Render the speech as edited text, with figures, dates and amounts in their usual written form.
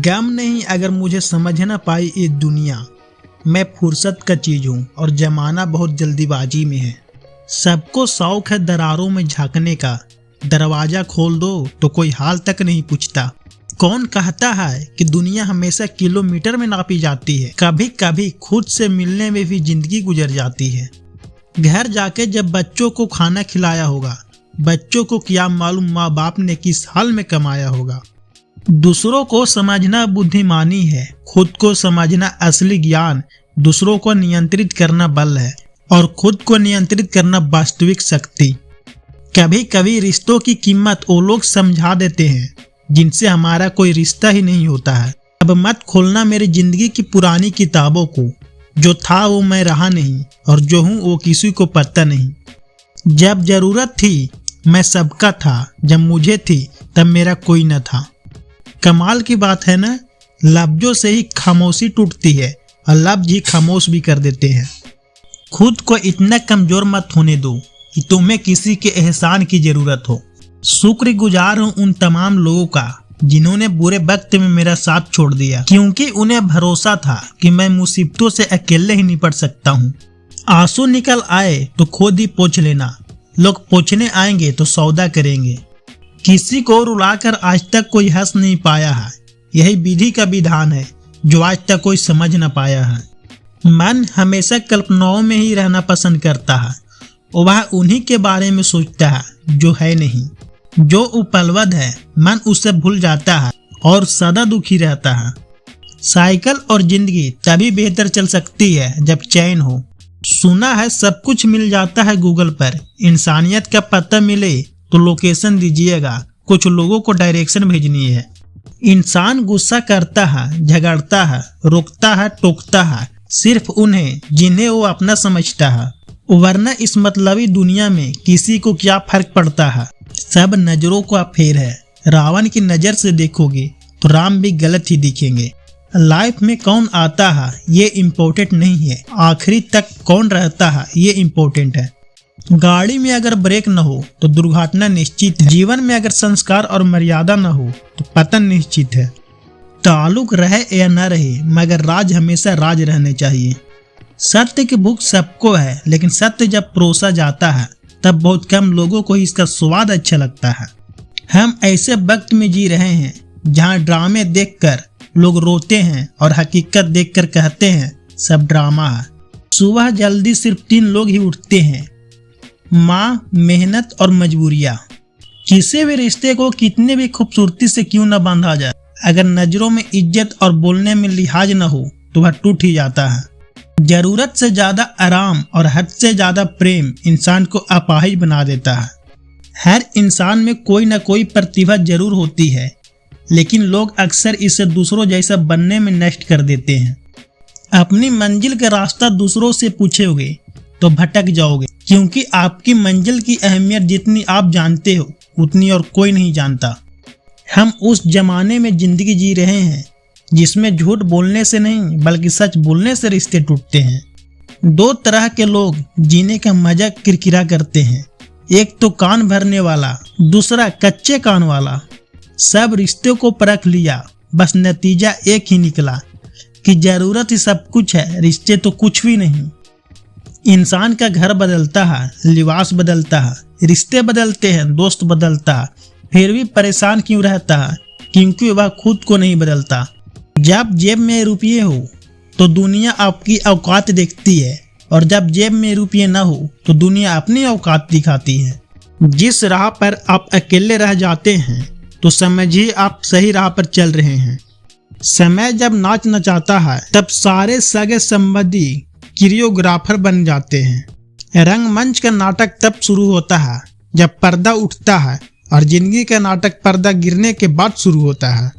गम नहीं अगर मुझे समझ न पाई ये दुनिया। मैं फुर्सत का चीज हूँ और जमाना बहुत जल्दीबाजी में है। सबको शौक है दरारों में झांकने का, दरवाजा खोल दो तो कोई हाल तक नहीं पूछता। कौन कहता है कि दुनिया हमेशा किलोमीटर में नापी जाती है? कभी कभी खुद से मिलने में भी जिंदगी गुजर जाती है। घर जाके जब बच्चों को खाना खिलाया होगा, बच्चों को क्या मालूम माँ बाप ने किस हाल में कमाया होगा। दूसरों को समझना बुद्धिमानी है, खुद को समझना असली ज्ञान। दूसरों को नियंत्रित करना बल है और खुद को नियंत्रित करना वास्तविक शक्ति। कभी कभी रिश्तों की कीमत वो लोग समझा देते हैं जिनसे हमारा कोई रिश्ता ही नहीं होता है। अब मत खोलना मेरी जिंदगी की पुरानी किताबों को। जो था वो मैं रहा नहीं और जो हूँ वो किसी को पता नहीं। जब जरूरत थी मैं सबका था, जब मुझे थी तब मेरा कोई न था। कमाल की बात है ना, लफ्जों से ही खामोशी टूटती है और लफ्ज ही खामोश भी कर देते हैं। खुद को इतना कमजोर मत होने दो कि तुम्हें किसी के एहसान की जरूरत हो। शुक्रगुजार हूँ उन तमाम लोगों का जिन्होंने बुरे वक्त में मेरा साथ छोड़ दिया, क्योंकि उन्हें भरोसा था कि मैं मुसीबतों से अकेले ही निपट सकता हूँ। आंसू निकल आए तो खुद ही पोंछ लेना, लोग पोंछने आएंगे तो सौदा करेंगे। किसी को रुलाकर आज तक कोई हंस नहीं पाया है, यही विधि का विधान है जो आज तक कोई समझ न पाया है। मन हमेशा कल्पनाओं में ही रहना पसंद करता है, वह उन्हीं के बारे में सोचता है जो है नहीं। जो उपलब्ध है मन उसे भूल जाता है और सदा दुखी रहता है। साइकिल और जिंदगी तभी बेहतर चल सकती है जब चैन हो। सुना है सब कुछ मिल जाता है गूगल पर, इंसानियत का पता मिले तो लोकेशन दीजिएगा, कुछ लोगों को डायरेक्शन भेजनी है। इंसान गुस्सा करता है, झगड़ता है, रोकता है, टोकता है सिर्फ उन्हें जिन्हें वो अपना समझता है, वरना इस मतलबी दुनिया में किसी को क्या फर्क पड़ता है। सब नजरों का फेर है, रावण की नजर से देखोगे तो राम भी गलत ही दिखेंगे। लाइफ में कौन आता है ये इम्पोर्टेंट नहीं है, आखिरी तक कौन रहता है ये इम्पोर्टेंट है। गाड़ी में अगर ब्रेक न हो तो दुर्घटना निश्चित है। जीवन में अगर संस्कार और मर्यादा न हो तो पतन निश्चित है। ताल्लुक रहे या न रहे मगर राज हमेशा राज रहने चाहिए। सत्य की भूख सबको है, लेकिन सत्य जब परोसा जाता है तब बहुत कम लोगों को इसका स्वाद अच्छा लगता है। हम ऐसे वक्त में जी रहे हैं जहाँ ड्रामे देखकर लोग रोते हैं और हकीकत देखकर कहते हैं सब ड्रामा है। सुबह जल्दी सिर्फ 3 लोग ही उठते हैं, माँ, मेहनत और मजबूरियाँ। किसी भी रिश्ते को कितने भी खूबसूरती से क्यों न बांधा जाए, अगर नजरों में इज्जत और बोलने में लिहाज न हो तो वह टूट ही जाता है। जरूरत से ज्यादा आराम और हद से ज्यादा प्रेम इंसान को अपाहिज बना देता है। हर इंसान में कोई न कोई प्रतिभा जरूर होती है, लेकिन लोग अक्सर इसे दूसरों जैसा बनने में नष्ट कर देते हैं। अपनी मंजिल का रास्ता दूसरों से पूछोगे तो भटक जाओगे, क्योंकि आपकी मंजिल की अहमियत जितनी आप जानते हो उतनी और कोई नहीं जानता। हम उस जमाने में जिंदगी जी रहे हैं जिसमें झूठ बोलने से नहीं बल्कि सच बोलने से रिश्ते टूटते हैं। 2 तरह के लोग जीने का मजा किरकिरा करते हैं, एक तो कान भरने वाला, दूसरा कच्चे कान वाला। सब रिश्तों को परख लिया, बस नतीजा एक ही निकला कि जरूरत ही सब कुछ है, रिश्ते तो कुछ भी नहीं। इंसान का घर बदलता है, लिबास बदलता है, रिश्ते बदलते हैं, दोस्त बदलता है, फिर भी परेशान क्यों रहता है? क्योंकि वह खुद को नहीं बदलता। जब जेब में रुपये हो तो दुनिया आपकी औकात देखती है, और जब जेब में रुपये न हो तो दुनिया अपनी औकात दिखाती है। जिस राह पर आप अकेले रह जाते हैं तो समझिए आप सही राह पर चल रहे हैं। समय जब नाच नचाता है तब सारे सगे संबंधी कोरियोग्राफर बन जाते हैं। रंगमंच का नाटक तब शुरू होता है जब पर्दा उठता है, और जिंदगी का नाटक पर्दा गिरने के बाद शुरू होता है।